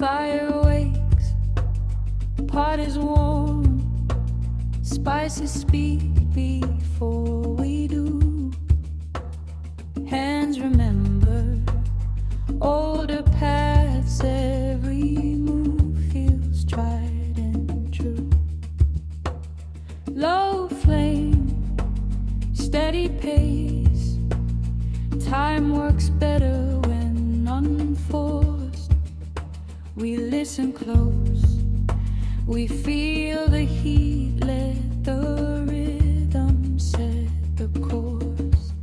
fire wakes, pot is warm, spices speak before we do. Hands remember older paths, every move feels tried and true. Low flame, steady pace, time works better when unforced. We listen close, we feel the heat, let the rhythm set the course.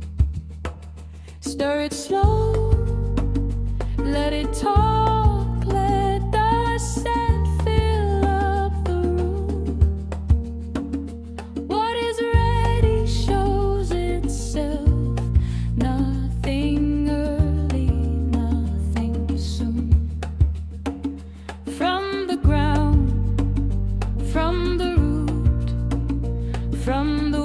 Stir it slow, let it talk, let the scent fill up the room. What is ready shows itself, nothing early, nothing soon. From the ground, from the root, from the